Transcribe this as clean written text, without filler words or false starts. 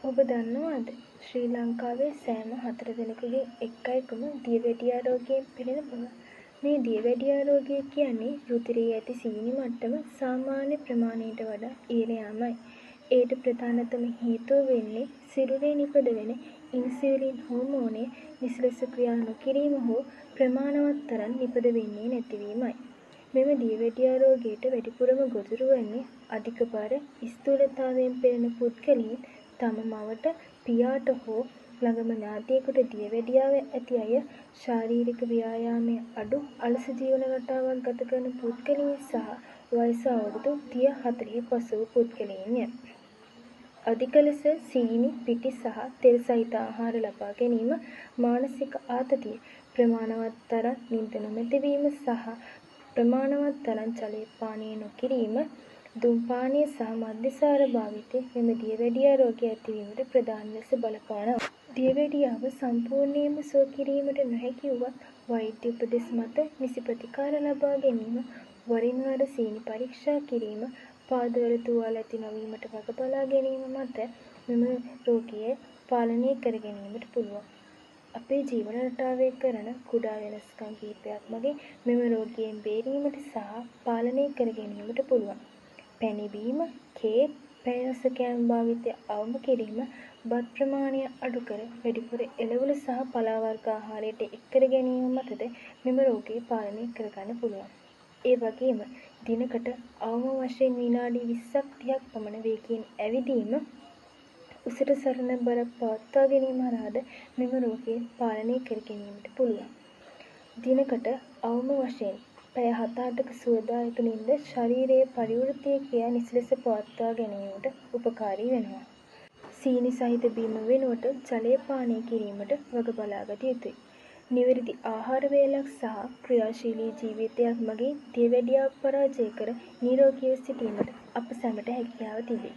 ඔබ දන්නවද ශ්‍රී ලංකාවේ සෑම 4 දෙනෙකුගෙන් එක් අයෙකුම දියවැඩියා රෝගයෙන් පෙළෙන බව. මේ දියවැඩියා රෝගය කියන්නේ රුධිරයේ ඇති සීනි මට්ටම සාමාන්‍ය ප්‍රමාණයට වඩා ඉහළ යාමයි. එයට ප්‍රධානතම හේතුව වෙන්නේ සිරුරේ නිපදවෙන ඉන්සියුලින් හෝමෝනය නිසලෙස ක්‍රියා නොකිරීම හෝ ප්‍රමාණවත් තරම් නිපද වෙන්නේ නැතිවීමයි. මෙම දියවැඩියා රෝගයට වැඩිපුරම ගොදුරු වන්නේ අධික බර ස්ථූලතාවයෙන් පෙළෙන පුද්ගලයින් තම මවට පියාට හෝ ළඟම ඥාතියෙකුට දියවැඩියාව ඇති අය ශාරීරික ව්‍යායාමය අඩු අලස ජීවන රටාවක් ගත කරන පුද්ගලයින් සහ වයස අවුරුදු 30-40 පසු වූ පුද්ගලයින්ය. අධික ලෙස සීනි, පිටි සහ තෙල් සහිත ආහාර ලබා ගැනීම, මානසික ආතතිය, ප්‍රමාණවත් තරම් නිින්ද නොමැතිවීම සහ ප්‍රමාණවත් තරම් ජලය පානය නොකිරීම, දුම්පානය සහ මද්යසාර භාවිතය මෙම දියවැඩියා රෝගය ඇතිවීමට ප්‍රධාන ලෙස බලපානවා. දියවැඩියාව සම්පූර්ණයෙන්ම සුව කිරීමට නොහැකි වුවත් වෛද්‍ය උපදෙස් මත නිසි ප්‍රතිකාර ලබා ගැනීම, වරින් වර සීනි පරීක්ෂා කිරීම, පාදවල තුවාල ඇති නොවීමට වග බලා ගැනීම මත මෙම රෝගය පාලනය කර ගැනීමට පුළුවන්. අපේ ජීවන රටාවේ කරන කුඩා වෙනස්කම් කිහිපයක් මගින් මෙම රෝගයෙන් බේරීමට සහ පාලනය කර ගැනීමට පුළුවන්. පැණි බීම, කේක්, පැණි රස කෑම භාවිතය අවම කිරීම, බත් ප්‍රමාණය අඩු කර වැඩිපුර එළවලු සහ පලා වර්ග ආහාරයට එක් කර ගැනීම මතද මෙම රෝගය පාලනය කරගන්න පුළුවන්. ඒ වගේම දිනකට අවම වශයෙන් විනාඩි 20ක් 30ක් පමණ වේගයෙන් ඇවිදීම, උසට සරණ බරක් පවත්වා ගැනීම හරහාද මෙම රෝගය පාලනය කර ගැනීමට පුළුවන්. දිනකට අවම වශයෙන් පැය 7-8ක සුවදායක නිින්ද ශරීරයේ පරිවෘත්තීය ක්‍රියා නිසි ලෙස පවත්වා ගැනීමට උපකාරී වෙනවා. සීනි සහිත බීම වෙනුවට ජලය පානය කිරීමට වග බලාගත යුතුයි. නිවැරදි ආහාර වේලක් සහ ක්‍රියාශීලී ජීවිතයක් මගින් දියවැඩියාව පරාජය කර නිරෝගීව සිටීමට අප සැමට හැකියාව තිබේ.